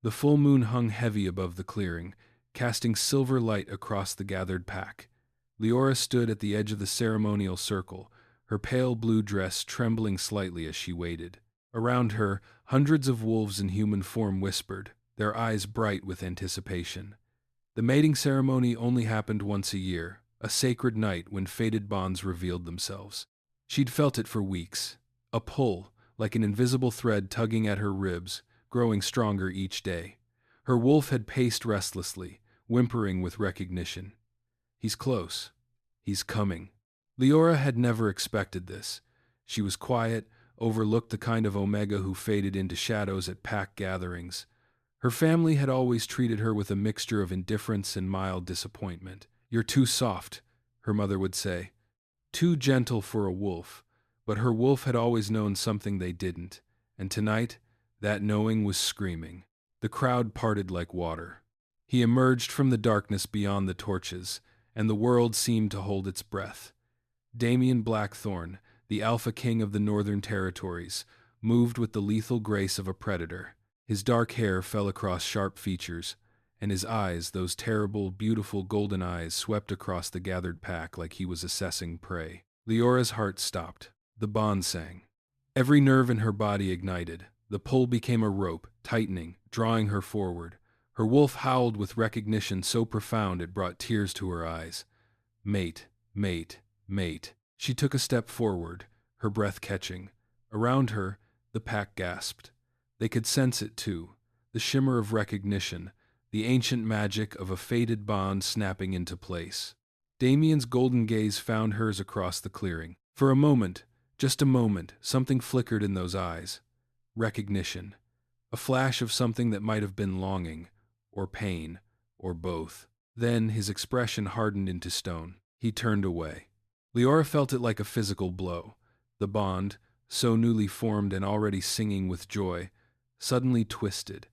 The full moon hung heavy above the clearing, casting silver light across the gathered pack. Leora stood at the edge of the ceremonial circle, her pale blue dress trembling slightly as she waited. Around her, hundreds of wolves in human form whispered, their eyes bright with anticipation. The mating ceremony only happened once a year, a sacred night when fated bonds revealed themselves. She'd felt it for weeks, a pull, like an invisible thread tugging at her ribs, growing stronger each day. Her wolf had paced restlessly, whimpering with recognition. He's close. He's coming. Leora had never expected this. She was quiet, overlooked the kind of Omega who faded into shadows at pack gatherings. Her family had always treated her with a mixture of indifference and mild disappointment. "You're too soft," her mother would say. Too gentle for a wolf, but her wolf had always known something they didn't, and tonight, that knowing was screaming. The crowd parted like water. He emerged from the darkness beyond the torches, and the world seemed to hold its breath. Damien Blackthorn, the Alpha King of the Northern Territories, moved with the lethal grace of a predator. His dark hair fell across sharp features, and his eyes, those terrible, beautiful golden eyes, swept across the gathered pack like he was assessing prey. Leora's heart stopped. The bond sang. Every nerve in her body ignited. The pull became a rope, tightening, drawing her forward. Her wolf howled with recognition so profound it brought tears to her eyes. Mate, mate, mate. She took a step forward, her breath catching. Around her, the pack gasped. They could sense it too, the shimmer of recognition, the ancient magic of a fated bond snapping into place. Damien's golden gaze found hers across the clearing. For a moment, just a moment, something flickered in those eyes. Recognition. A flash of something that might have been longing, or pain, or both. Then his expression hardened into stone. He turned away. Leora felt it like a physical blow. The bond, so newly formed and already singing with joy, suddenly twisted.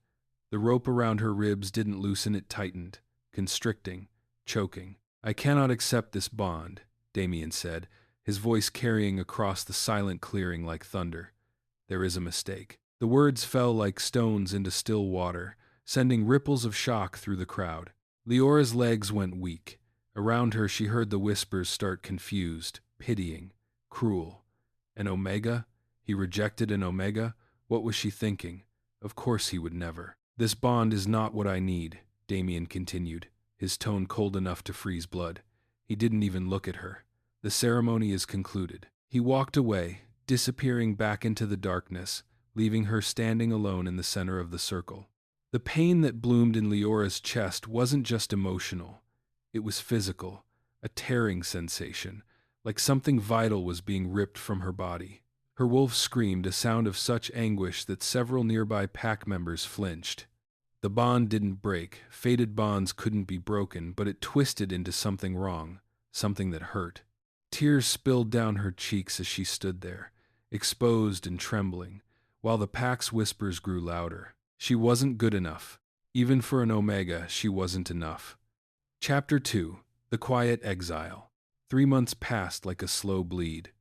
The rope around her ribs didn't loosen, it tightened, constricting, choking. "I cannot accept this bond," Damien said, his voice carrying across the silent clearing like thunder. "There is a mistake." The words fell like stones into still water, sending ripples of shock through the crowd. Leora's legs went weak. Around her she heard the whispers start confused, pitying, cruel. An Omega? He rejected an Omega? What was she thinking? Of course he would never. "This bond is not what I need," Damien continued, his tone cold enough to freeze blood. He didn't even look at her. "The ceremony is concluded." He walked away, disappearing back into the darkness, leaving her standing alone in the center of the circle. The pain that bloomed in Leora's chest wasn't just emotional. It was physical, a tearing sensation, like something vital was being ripped from her body. Her wolf screamed, a sound of such anguish that several nearby pack members flinched. The bond didn't break. Fated bonds couldn't be broken, but it twisted into something wrong, something that hurt. Tears spilled down her cheeks as she stood there, exposed and trembling, while the pack's whispers grew louder. She wasn't good enough. Even for an Omega, she wasn't enough. Chapter 2. The Quiet Exile. 3 months passed like a slow bleed.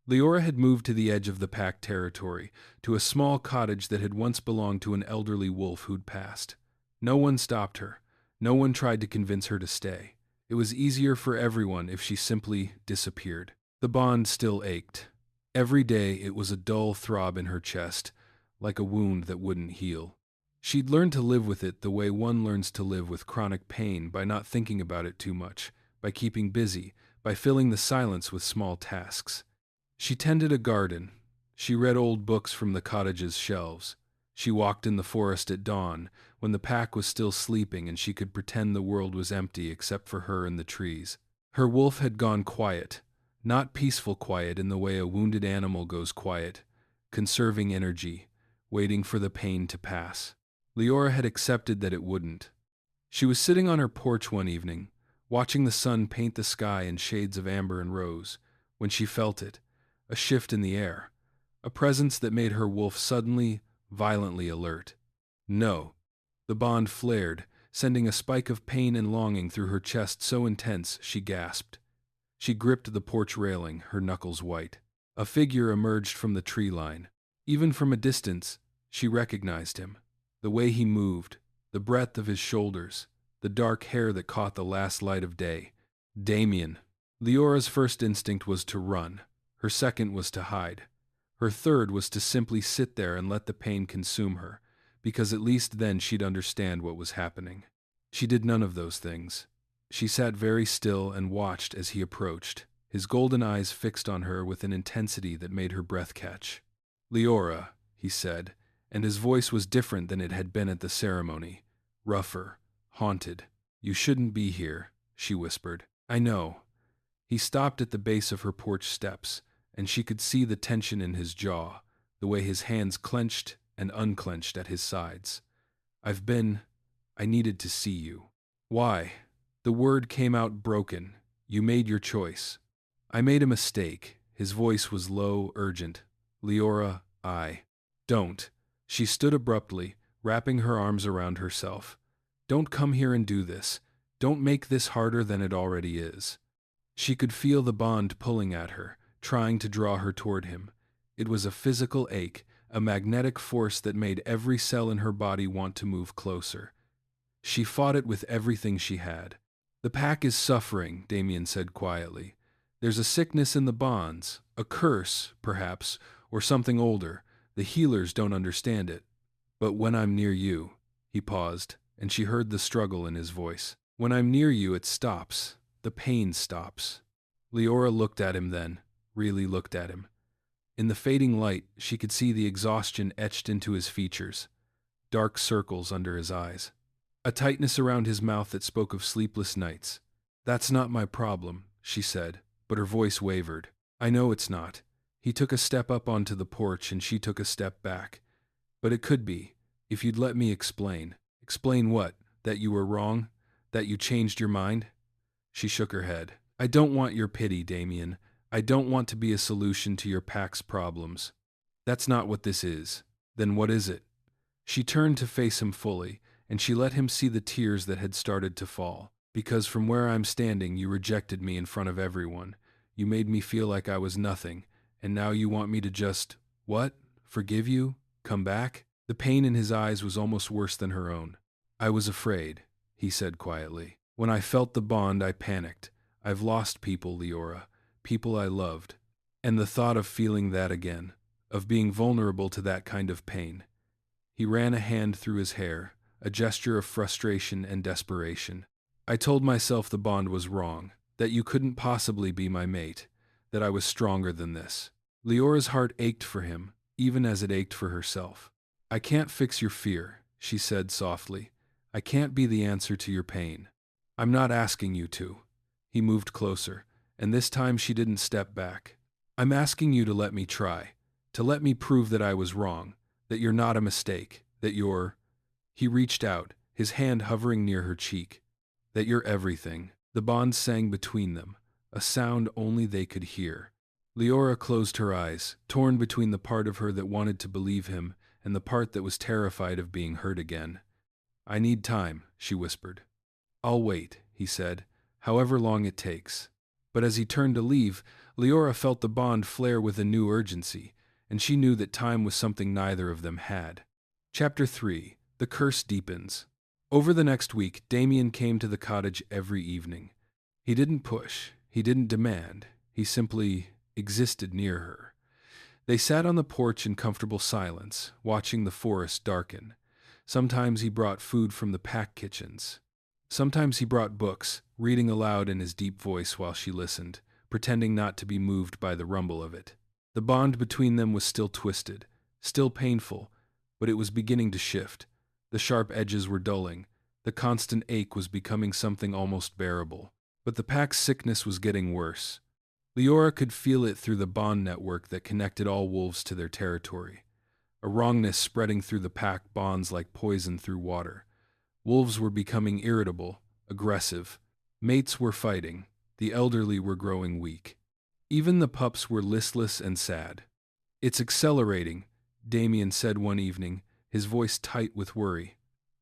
Leora had moved to the edge of the pack territory, to a small cottage that had once belonged to an elderly wolf who'd passed. No one stopped her. No one tried to convince her to stay. It was easier for everyone if she simply disappeared. The bond still ached. Every day it was a dull throb in her chest, like a wound that wouldn't heal. She'd learned to live with it the way one learns to live with chronic pain, by not thinking about it too much, by keeping busy, by filling the silence with small tasks. She tended a garden. She read old books from the cottage's shelves. She walked in the forest at dawn, when the pack was still sleeping and she could pretend the world was empty except for her and the trees. Her wolf had gone quiet, not peaceful quiet in the way a wounded animal goes quiet, conserving energy, waiting for the pain to pass. Leora had accepted that it wouldn't. She was sitting on her porch one evening, watching the sun paint the sky in shades of amber and rose, when she felt it, a shift in the air, a presence that made her wolf suddenly, violently alert. No. The bond flared, sending a spike of pain and longing through her chest so intense she gasped. She gripped the porch railing, her knuckles white. A figure emerged from the tree line. Even from a distance, she recognized him. The way he moved, the breadth of his shoulders, the dark hair that caught the last light of day. Damien. Leora's first instinct was to run. Her second was to hide. Her third was to simply sit there and let the pain consume her, because at least then she'd understand what was happening. She did none of those things. She sat very still and watched as he approached, his golden eyes fixed on her with an intensity that made her breath catch. "Leora," he said, and his voice was different than it had been at the ceremony, rougher, haunted. "You shouldn't be here," she whispered. "I know." He stopped at the base of her porch steps, and she could see the tension in his jaw, the way his hands clenched and unclenched at his sides. I needed to see you." "Why?" The word came out broken. "You made your choice." "I made a mistake." His voice was low, urgent. "Leora, Don't." She stood abruptly, wrapping her arms around herself. "Don't come here and do this. Don't make this harder than it already is." She could feel the bond pulling at her, trying to draw her toward him. It was a physical ache, a magnetic force that made every cell in her body want to move closer. She fought it with everything she had. "The pack is suffering," Damien said quietly. "There's a sickness in the bonds, a curse, perhaps, or something older. The healers don't understand it. But when I'm near you," he paused, and she heard the struggle in his voice. "When I'm near you, it stops. The pain stops." Leora looked at him then, really looked at him. In the fading light, she could see the exhaustion etched into his features, dark circles under his eyes, a tightness around his mouth that spoke of sleepless nights. "That's not my problem," she said, but her voice wavered. "I know it's not." He took a step up onto the porch and she took a step back. "But it could be, if you'd let me explain." "Explain what? That you were wrong? That you changed your mind?" She shook her head. "I don't want your pity, Damien. I don't want to be a solution to your pack's problems. That's not what this is." "Then what is it?" She turned to face him fully, and she let him see the tears that had started to fall. "Because from where I'm standing, you rejected me in front of everyone. You made me feel like I was nothing, and now you want me to just, what? Forgive you? Come back?" The pain in his eyes was almost worse than her own. "I was afraid," he said quietly. "When I felt the bond, I panicked. I've lost people, Leora, people I loved. And the thought of feeling that again, of being vulnerable to that kind of pain." He ran a hand through his hair, a gesture of frustration and desperation. "I told myself the bond was wrong, that you couldn't possibly be my mate, that I was stronger than this." Leora's heart ached for him, even as it ached for herself. "I can't fix your fear," she said softly. "I can't be the answer to your pain. I'm not asking you to." He moved closer, and this time she didn't step back. "I'm asking you to let me try, to let me prove that I was wrong, that you're not a mistake, that you're—" He reached out, his hand hovering near her cheek. "That you're everything." The bond sang between them, a sound only they could hear. Leora closed her eyes, torn between the part of her that wanted to believe him and the part that was terrified of being hurt again. "I need time," she whispered. "I'll wait," he said, "however long it takes." But as he turned to leave, Leora felt the bond flare with a new urgency, and she knew that time was something neither of them had. Chapter 3. The Curse Deepens. Over the next week, Damien came to the cottage every evening. He didn't push, he didn't demand, he simply existed near her. They sat on the porch in comfortable silence, watching the forest darken. Sometimes he brought food from the pack kitchens. Sometimes he brought books, reading aloud in his deep voice while she listened, pretending not to be moved by the rumble of it. The bond between them was still twisted, still painful, but it was beginning to shift. The sharp edges were dulling. The constant ache was becoming something almost bearable. But the pack's sickness was getting worse. Leora could feel it through the bond network that connected all wolves to their territory. A wrongness spreading through the pack bonds like poison through water. Wolves were becoming irritable, aggressive. Mates were fighting. The elderly were growing weak. Even the pups were listless and sad. "It's accelerating," Damien said one evening, his voice tight with worry.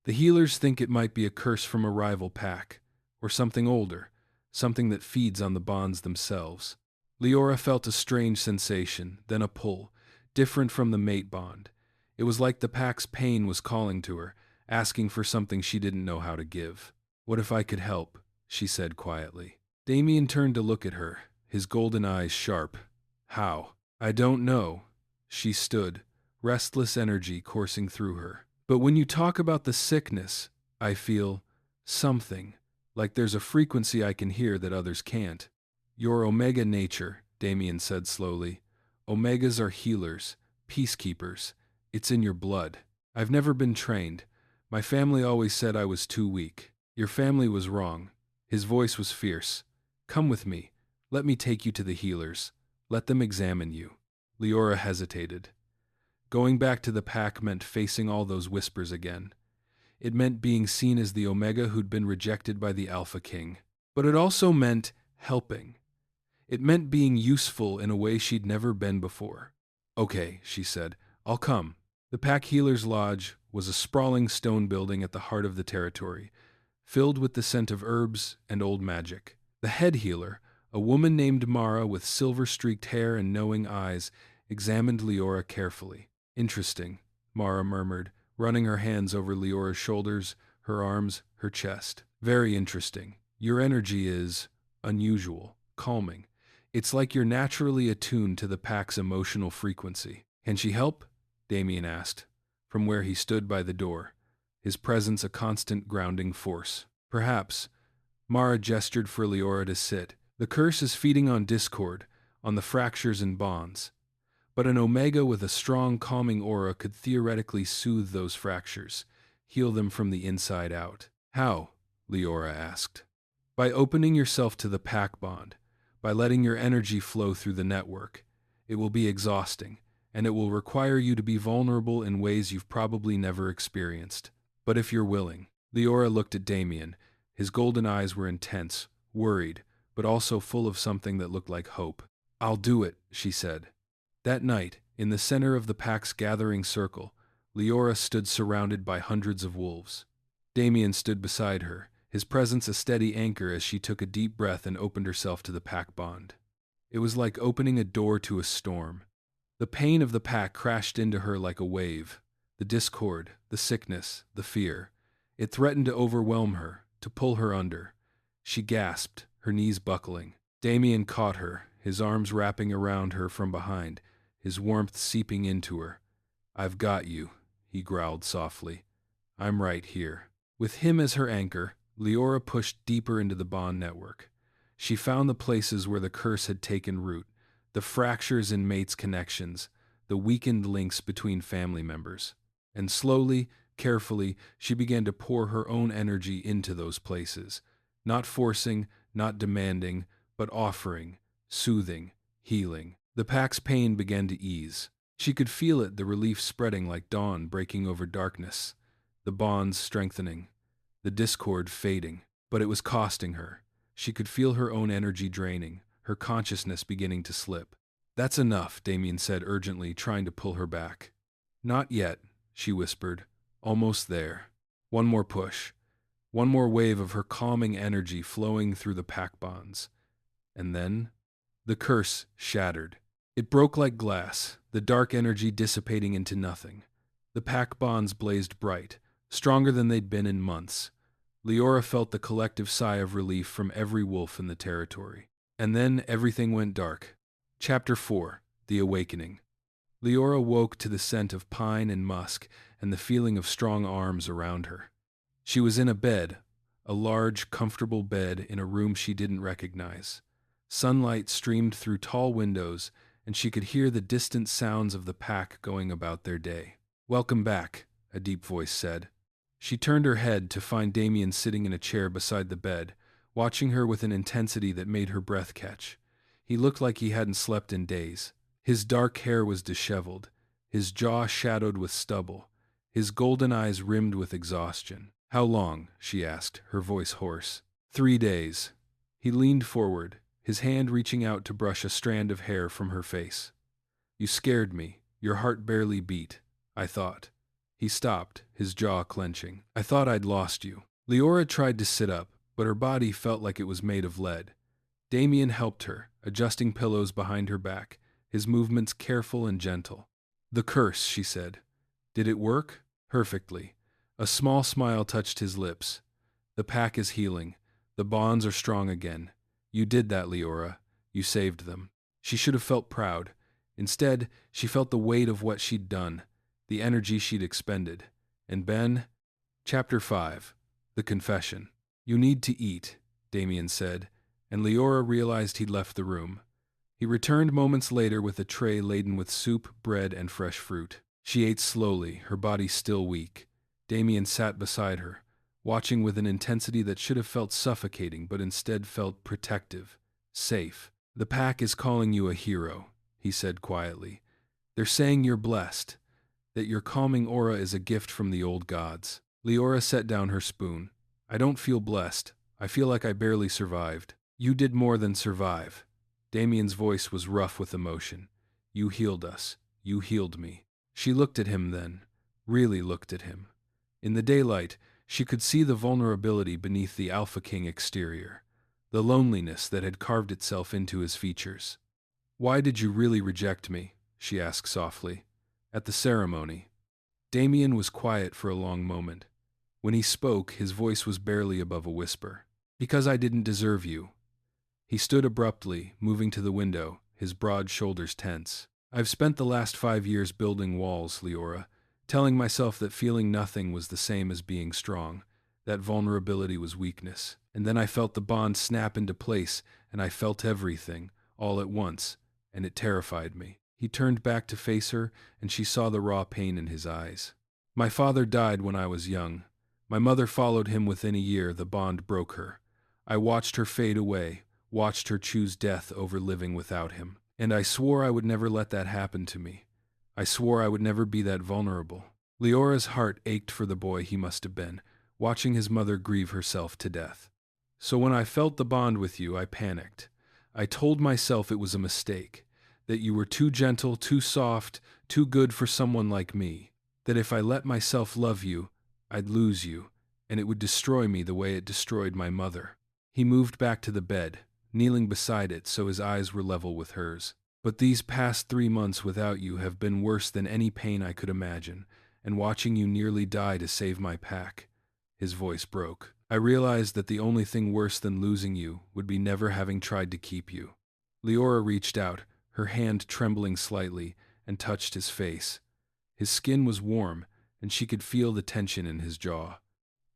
"The healers think it might be a curse from a rival pack, or something older, something that feeds on the bonds themselves." Leora felt a strange sensation, then a pull, different from the mate bond. It was like the pack's pain was calling to her, asking for something she didn't know how to give. "What if I could help?" she said quietly. Damien turned to look at her, his golden eyes sharp. "How?" "I don't know." She stood, restless energy coursing through her. "But when you talk about the sickness, I feel something, like there's a frequency I can hear that others can't." "Your Omega nature," Damien said slowly. "Omegas are healers, peacekeepers. It's in your blood. I've never been trained. My family always said I was too weak." "Your family was wrong." His voice was fierce. "Come with me. Let me take you to the healers. Let them examine you." Leora hesitated. Going back to the pack meant facing all those whispers again. It meant being seen as the Omega who'd been rejected by the Alpha King. But it also meant helping. It meant being useful in a way she'd never been before. "Okay," she said, "I'll come." The Pack Healer's Lodge was a sprawling stone building at the heart of the territory, filled with the scent of herbs and old magic. The head healer, a woman named Mara with silver-streaked hair and knowing eyes, examined Leora carefully. "Interesting," Mara murmured, running her hands over Leora's shoulders, her arms, her chest. "Very interesting. Your energy is unusual, calming. It's like you're naturally attuned to the pack's emotional frequency." "Can she help?" Damien asked, from where he stood by the door, his presence a constant grounding force. "Perhaps." Mara gestured for Leora to sit. "The curse is feeding on discord, on the fractures and bonds. But an Omega with a strong calming aura could theoretically soothe those fractures, heal them from the inside out." "How?" Leora asked. "By opening yourself to the pack bond, by letting your energy flow through the network. It will be exhausting, and it will require you to be vulnerable in ways you've probably never experienced. But if you're willing." Leora looked at Damien. His golden eyes were intense, worried, but also full of something that looked like hope. "I'll do it," she said. That night, in the center of the pack's gathering circle, Leora stood surrounded by hundreds of wolves. Damien stood beside her, his presence a steady anchor as she took a deep breath and opened herself to the pack bond. It was like opening a door to a storm. The pain of the pack crashed into her like a wave. The discord, the sickness, the fear. It threatened to overwhelm her, to pull her under. She gasped, her knees buckling. Damien caught her, his arms wrapping around her from behind, his warmth seeping into her. "I've got you," he growled softly. "I'm right here." With him as her anchor, Leora pushed deeper into the bond network. She found the places where the curse had taken root, the fractures in mates' connections, the weakened links between family members. And slowly, carefully, she began to pour her own energy into those places, not forcing, not demanding, but offering, soothing, healing. The pack's pain began to ease. She could feel it, the relief spreading like dawn breaking over darkness, the bonds strengthening, the discord fading. But it was costing her. She could feel her own energy draining, her consciousness beginning to slip. "That's enough," Damien said urgently, trying to pull her back. "Not yet," she whispered. "Almost there. One more push. One more wave of her calming energy flowing through the pack bonds. And then the curse shattered. It broke like glass, the dark energy dissipating into nothing. The pack bonds blazed bright, stronger than they'd been in months. Leora felt the collective sigh of relief from every wolf in the territory. And then everything went dark. Chapter 4: The Awakening. Leora woke to the scent of pine and musk and the feeling of strong arms around her. She was in a bed, a large, comfortable bed in a room she didn't recognize. Sunlight streamed through tall windows, and she could hear the distant sounds of the pack going about their day. "Welcome back," a deep voice said. She turned her head to find Damien sitting in a chair beside the bed, watching her with an intensity that made her breath catch. He looked like he hadn't slept in days. His dark hair was disheveled, his jaw shadowed with stubble, his golden eyes rimmed with exhaustion. "How long?" she asked, her voice hoarse. 3 days. He leaned forward, his hand reaching out to brush a strand of hair from her face. "You scared me. Your heart barely beat. I thought." He stopped, his jaw clenching. "I thought I'd lost you." Leora tried to sit up, but her body felt like it was made of lead. Damien helped her, adjusting pillows behind her back, his movements careful and gentle. "The curse," she said. Did it work? Perfectly. A small smile touched his lips. The pack is healing. The bonds are strong again. You did that, Leora. You saved them. She should have felt proud. Instead, she felt the weight of what she'd done, the energy she'd expended. And Ben? Chapter 5. The Confession. You need to eat, Damien said, and Leora realized he'd left the room. He returned moments later with a tray laden with soup, bread, and fresh fruit. She ate slowly, her body still weak. Damien sat beside her, watching with an intensity that should have felt suffocating but instead felt protective, safe. The pack is calling you a hero, he said quietly. They're saying you're blessed, that your calming aura is a gift from the old gods. Leora set down her spoon. I don't feel blessed. I feel like I barely survived. You did more than survive. Damien's voice was rough with emotion. You healed us. You healed me. She looked at him then, really looked at him. In the daylight, she could see the vulnerability beneath the Alpha King exterior, the loneliness that had carved itself into his features. Why did you really reject me? She asked softly. At the ceremony. Damien was quiet for a long moment. When he spoke, his voice was barely above a whisper. Because I didn't deserve you. He stood abruptly, moving to the window, his broad shoulders tense. I've spent the last 5 years building walls, Leora, telling myself that feeling nothing was the same as being strong, that vulnerability was weakness. And then I felt the bond snap into place, and I felt everything, all at once, and it terrified me. He turned back to face her, and she saw the raw pain in his eyes. My father died when I was young. My mother followed him within a year. The bond broke her. I watched her fade away, watched her choose death over living without him. And I swore I would never let that happen to me. I swore I would never be that vulnerable. Leora's heart ached for the boy he must have been, watching his mother grieve herself to death. So when I felt the bond with you, I panicked. I told myself it was a mistake, that you were too gentle, too soft, too good for someone like me, that if I let myself love you, I'd lose you, and it would destroy me the way it destroyed my mother. He moved back to the bed, kneeling beside it so his eyes were level with hers. But these past 3 months without you have been worse than any pain I could imagine, and watching you nearly die to save my pack. His voice broke. I realized that the only thing worse than losing you would be never having tried to keep you. Leora reached out, her hand trembling slightly, and touched his face. His skin was warm, and she could feel the tension in his jaw.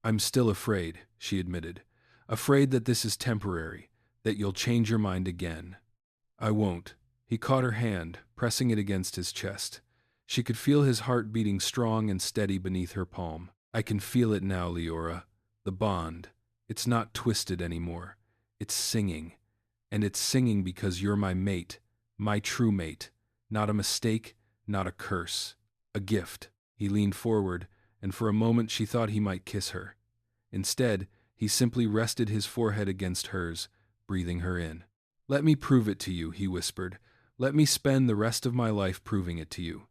I'm still afraid, she admitted. Afraid that this is temporary, that you'll change your mind again. I won't. He caught her hand, pressing it against his chest. She could feel his heart beating strong and steady beneath her palm. I can feel it now, Leora. The bond. It's not twisted anymore. It's singing. And it's singing because you're my mate, my true mate. Not a mistake, not a curse. A gift. He leaned forward, and for a moment she thought he might kiss her. Instead, he simply rested his forehead against hers, breathing her in. Let me prove it to you, he whispered. Let me spend the rest of my life proving it to you.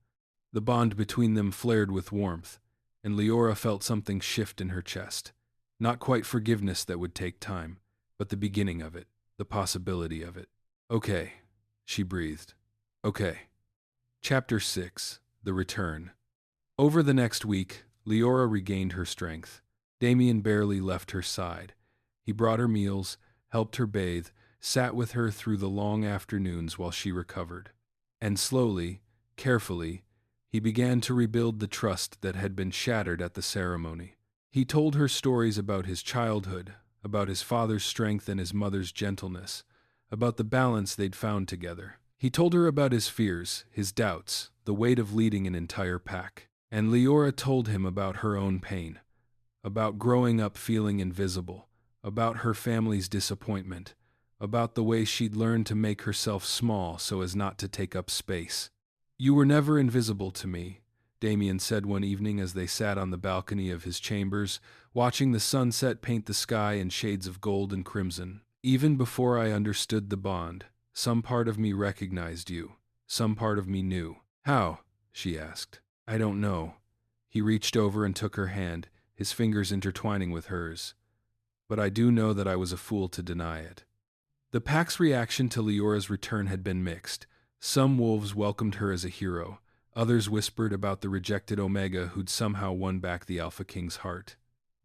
The bond between them flared with warmth, and Leora felt something shift in her chest. Not quite forgiveness that would take time, but the beginning of it, the possibility of it. Okay, she breathed. Okay. Chapter 6. The Return. Over the next week, Leora regained her strength. Damien barely left her side. He brought her meals, helped her bathe, sat with her through the long afternoons while she recovered. And slowly, carefully, he began to rebuild the trust that had been shattered at the ceremony. He told her stories about his childhood, about his father's strength and his mother's gentleness, about the balance they'd found together. He told her about his fears, his doubts, the weight of leading an entire pack. And Leora told him about her own pain, about growing up feeling invisible, about her family's disappointment, about the way she'd learned to make herself small so as not to take up space. You were never invisible to me, Damien said one evening as they sat on the balcony of his chambers, watching the sunset paint the sky in shades of gold and crimson. Even before I understood the bond, some part of me recognized you, some part of me knew. How? She asked. I don't know. He reached over and took her hand, his fingers intertwining with hers. But I do know that I was a fool to deny it. The pack's reaction to Leora's return had been mixed. Some wolves welcomed her as a hero, Others whispered about the rejected Omega who'd somehow won back the Alpha King's heart.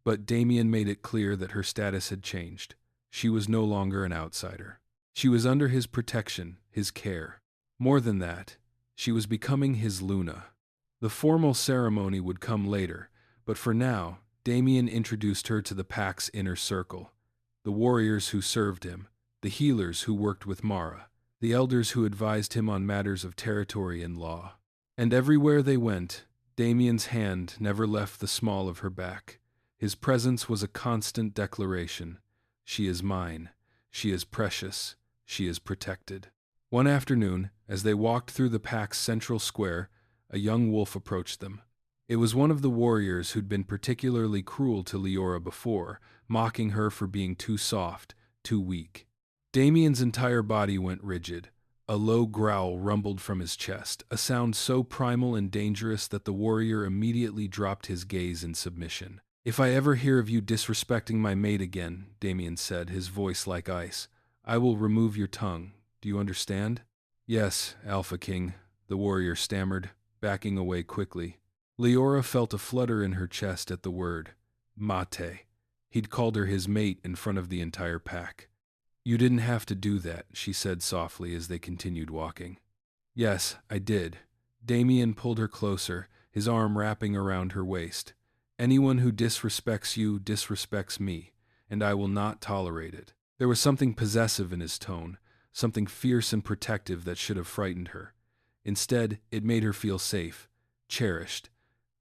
But Damien made it clear that her status had changed. She was no longer an outsider. She was under his protection, his care. More than that, she was becoming his Luna. The formal ceremony would come later, but for now, Damien introduced her to the pack's inner circle. The warriors who served him, the healers who worked with Mara, the elders who advised him on matters of territory and law. And everywhere they went, Damien's hand never left the small of her back. His presence was a constant declaration. She is mine. She is precious. She is protected. One afternoon, as they walked through the pack's central square, a young wolf approached them. It was one of the warriors who'd been particularly cruel to Leora before, mocking her for being too soft, too weak. Damien's entire body went rigid. A low growl rumbled from his chest, a sound so primal and dangerous that the warrior immediately dropped his gaze in submission. "If I ever hear of you disrespecting my mate again," Damien said, his voice like ice, "I will remove your tongue. Do you understand?" "Yes, Alpha King," the warrior stammered, backing away quickly. Leora felt a flutter in her chest at the word. Mate. He'd called her his mate in front of the entire pack. "You didn't have to do that," she said softly as they continued walking. "Yes, I did." Damien pulled her closer, his arm wrapping around her waist. "Anyone who disrespects you disrespects me, and I will not tolerate it." There was something possessive in his tone, something fierce and protective that should have frightened her. Instead, it made her feel safe, cherished,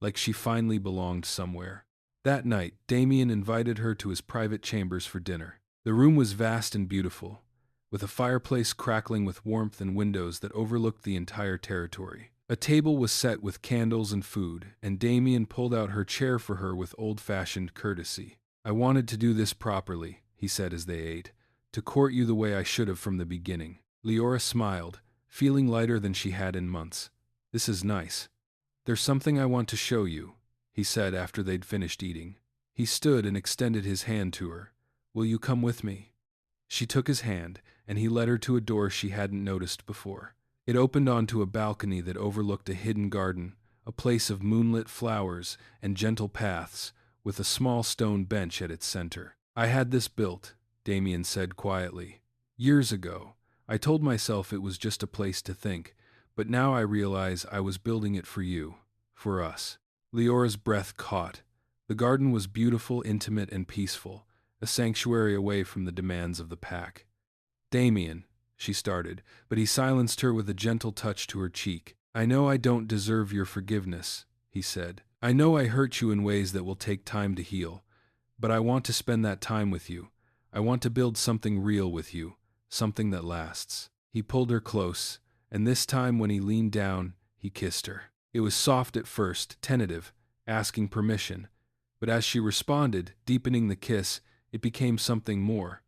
like she finally belonged somewhere. That night, Damien invited her to his private chambers for dinner. The room was vast and beautiful, with a fireplace crackling with warmth and windows that overlooked the entire territory. A table was set with candles and food, and Damien pulled out her chair for her with old-fashioned courtesy. "I wanted to do this properly," he said as they ate, "to court you the way I should have from the beginning." Leora smiled, feeling lighter than she had in months. "This is nice." "There's something I want to show you," he said after they'd finished eating. He stood and extended his hand to her. "Will you come with me?" She took his hand, and he led her to a door she hadn't noticed before. It opened onto a balcony that overlooked a hidden garden, a place of moonlit flowers and gentle paths, with a small stone bench at its center. "I had this built," Damien said quietly. "Years ago. I told myself it was just a place to think, but now I realize I was building it for you, for us." Leora's breath caught. The garden was beautiful, intimate, and peaceful, a sanctuary away from the demands of the pack. "Damien," she started, but he silenced her with a gentle touch to her cheek. "I know I don't deserve your forgiveness," he said. "I know I hurt you in ways that will take time to heal, but I want to spend that time with you. I want to build something real with you, something that lasts." He pulled her close, and this time when he leaned down, he kissed her. It was soft at first, tentative, asking permission, but as she responded, deepening the kiss, it became something more,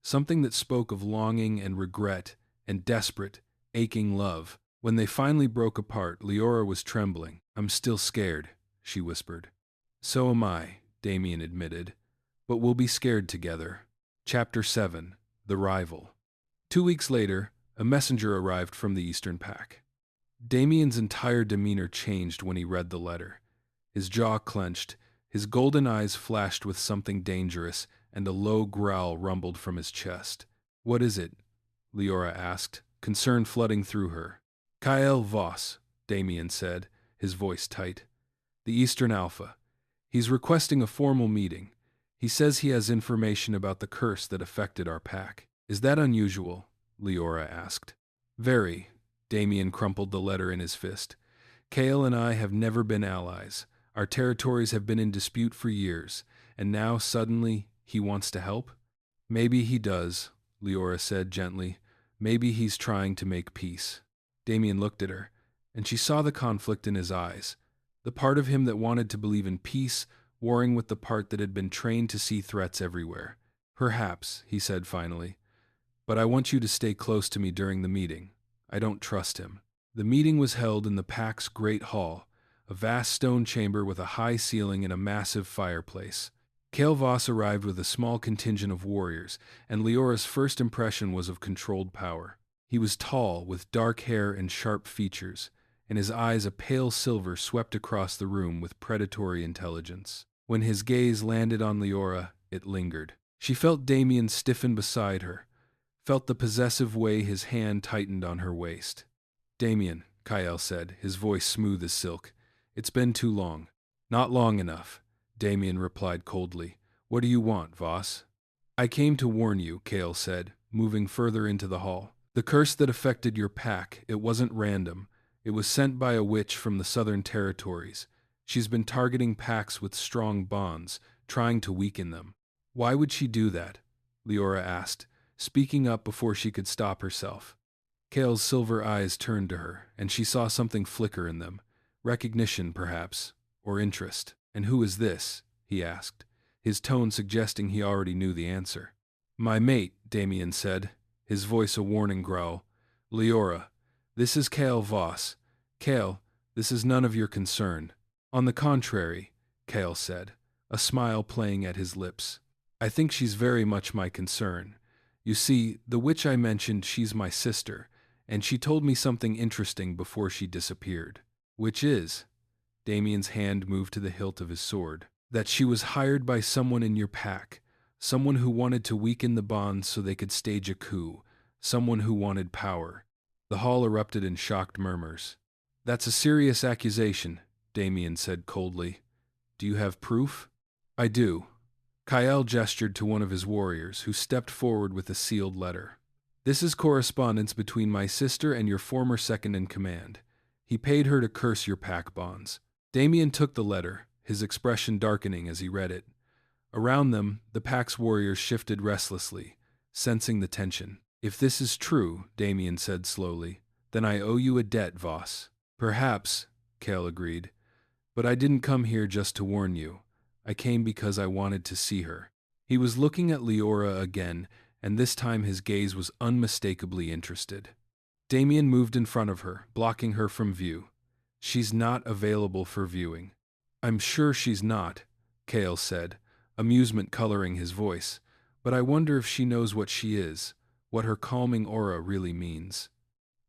something that spoke of longing and regret and desperate, aching love. When they finally broke apart, Leora was trembling. "I'm still scared," she whispered. "So am I," Damien admitted, "but we'll be scared together." Chapter 7. The Rival. 2 weeks later, a messenger arrived from the Eastern Pack. Damien's entire demeanor changed when he read the letter. His jaw clenched, his golden eyes flashed with something dangerous, and a low growl rumbled from his chest. "What is it?" Leora asked, concern flooding through her. "Kael Voss," Damien said, his voice tight. "The Eastern Alpha. He's requesting a formal meeting. He says he has information about the curse that affected our pack." "Is that unusual?" Leora asked. "Very." Damien crumpled the letter in his fist. "Kael and I have never been allies. Our territories have been in dispute for years, and now, suddenly, he wants to help?" "Maybe he does," Leora said gently. "Maybe he's trying to make peace." Damien looked at her, and she saw the conflict in his eyes, the part of him that wanted to believe in peace, warring with the part that had been trained to see threats everywhere. "Perhaps," he said finally, "but I want you to stay close to me during the meeting. I don't trust him." The meeting was held in the pack's great hall, a vast stone chamber with a high ceiling and a massive fireplace. Kael Voss arrived with a small contingent of warriors, and Leora's first impression was of controlled power. He was tall, with dark hair and sharp features, and his eyes a pale silver swept across the room with predatory intelligence. When his gaze landed on Leora, it lingered. She felt Damien stiffen beside her, felt the possessive way his hand tightened on her waist. "Damien," Kyle said, his voice smooth as silk, "it's been too long." "Not long enough," Damien replied coldly. "What do you want, Voss?" "I came to warn you," Kale said, moving further into the hall. "The curse that affected your pack, it wasn't random. It was sent by a witch from the southern territories. She's been targeting packs with strong bonds, trying to weaken them." "Why would she do that?" Leora asked, speaking up before she could stop herself. Kale's silver eyes turned to her, and she saw something flicker in them. Recognition, perhaps, or interest. "And who is this?" he asked, his tone suggesting he already knew the answer. "My mate," Damien said, his voice a warning growl. "Leora, this is Kale Voss. Kale, this is none of your concern." "On the contrary," Kale said, a smile playing at his lips. "I think she's very much my concern. You see, the witch I mentioned, she's my sister, and she told me something interesting before she disappeared." "Which is?" Damien's hand moved to the hilt of his sword. "That she was hired by someone in your pack, someone who wanted to weaken the bonds so they could stage a coup, someone who wanted power." The hall erupted in shocked murmurs. "That's a serious accusation," Damien said coldly. "Do you have proof?" "I do." Kyle gestured to one of his warriors, who stepped forward with a sealed letter. "This is correspondence between my sister and your former second-in-command. He paid her to curse your pack bonds." Damien took the letter, his expression darkening as he read it. Around them, the pack's warriors shifted restlessly, sensing the tension. "If this is true," Damien said slowly, "then I owe you a debt, Voss." "Perhaps," Kale agreed, "but I didn't come here just to warn you. I came because I wanted to see her." He was looking at Leora again, and this time his gaze was unmistakably interested. Damien moved in front of her, blocking her from view. "She's not available for viewing." "I'm sure she's not," Kale said, amusement coloring his voice, "but I wonder if she knows what she is, what her calming aura really means."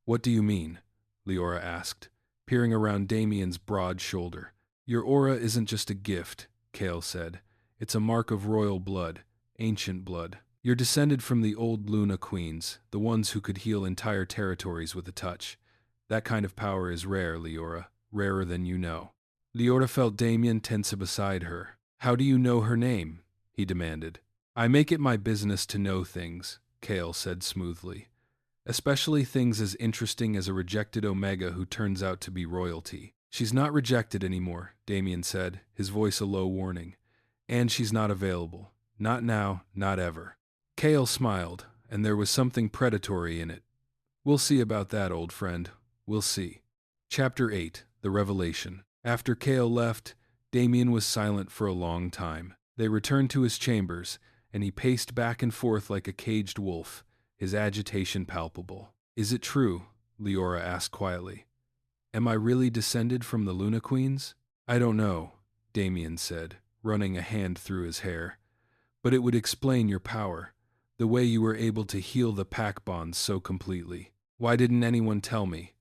"What do you mean?" Leora asked, peering around Damien's broad shoulder. "Your aura isn't just a gift," Kale said. "It's a mark of royal blood, ancient blood. You're descended from the old Luna queens, the ones who could heal entire territories with a touch. That kind of power is rare, Leora, rarer than you know." Leora felt Damien tense beside her. "How do you know her name?" he demanded. "I make it my business to know things," Kale said smoothly. "Especially things as interesting as a rejected Omega who turns out to be royalty." "She's not rejected anymore," Damien said, his voice a low warning. "And she's not available. Not now, not ever." Kale smiled, and there was something predatory in it. "We'll see about that, old friend. We'll see." Chapter 8, The Revelation. After Kale left, Damien was silent for a long time. They returned to his chambers, and he paced back and forth like a caged wolf, his agitation palpable. "Is it true?" Leora asked quietly. "Am I really descended from the Luna Queens?" "I don't know," Damien said, running a hand through his hair. "But it would explain your power, the way you were able to heal the pack bonds so completely. Why didn't anyone tell me?"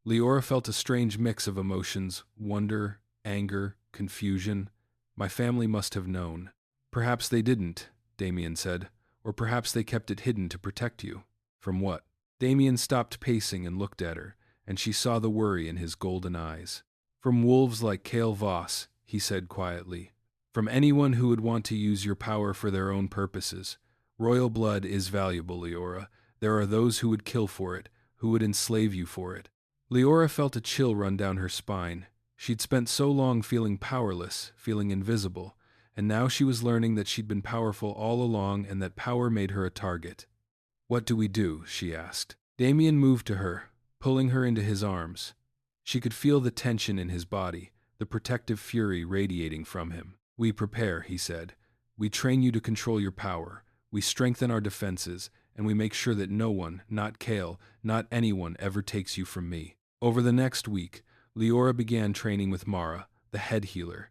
Leora felt a strange mix of emotions, wonder, anger, confusion. "My family must have known." "Perhaps they didn't," Damien said, "or perhaps they kept it hidden to protect you." "From what?" Damien stopped pacing and looked at her, and she saw the worry in his golden eyes. "From wolves like Kale Voss," he said quietly. "From anyone who would want to use your power for their own purposes. Royal blood is valuable, Leora. There are those who would kill for it, who would enslave you for it." Leora felt a chill run down her spine. She'd spent so long feeling powerless, feeling invisible, and now she was learning that she'd been powerful all along and that power made her a target. "What do we do?" she asked. Damien moved to her, pulling her into his arms. She could feel the tension in his body, the protective fury radiating from him. "We prepare," he said. "We train you to control your power. We strengthen our defenses, and we make sure that no one, not Kale, not anyone, ever takes you from me." Over the next week, Leora began training with Mara, the head healer.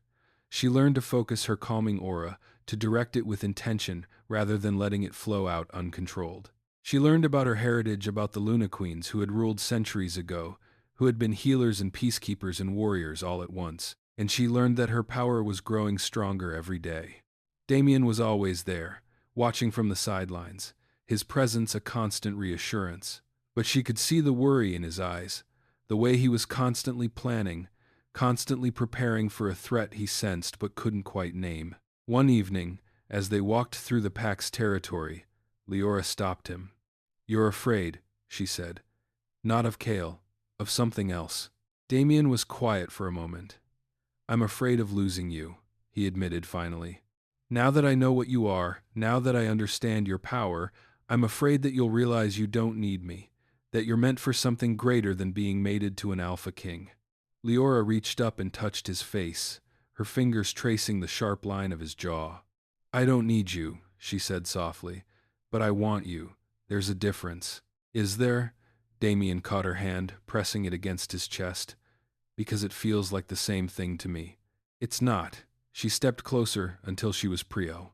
She learned to focus her calming aura, to direct it with intention rather than letting it flow out uncontrolled. She learned about her heritage, about the Luna Queens who had ruled centuries ago, who had been healers and peacekeepers and warriors all at once, and she learned that her power was growing stronger every day. Damien was always there, watching from the sidelines, his presence a constant reassurance. But she could see the worry in his eyes, the way he was constantly planning, constantly preparing for a threat he sensed but couldn't quite name. One evening, as they walked through the pack's territory, Leora stopped him. "You're afraid," she said. "Not of Kale, of something else." Damien was quiet for a moment. "I'm afraid of losing you," he admitted finally. "Now that I know what you are, now that I understand your power, I'm afraid that you'll realize you don't need me, that you're meant for something greater than being mated to an alpha king." Leora reached up and touched his face, her fingers tracing the sharp line of his jaw. "I don't need you," she said softly, "but I want you. There's a difference." "Is there?" Damien caught her hand, pressing it against his chest. "Because it feels like the same thing to me." "It's not." She stepped closer until she was Prio.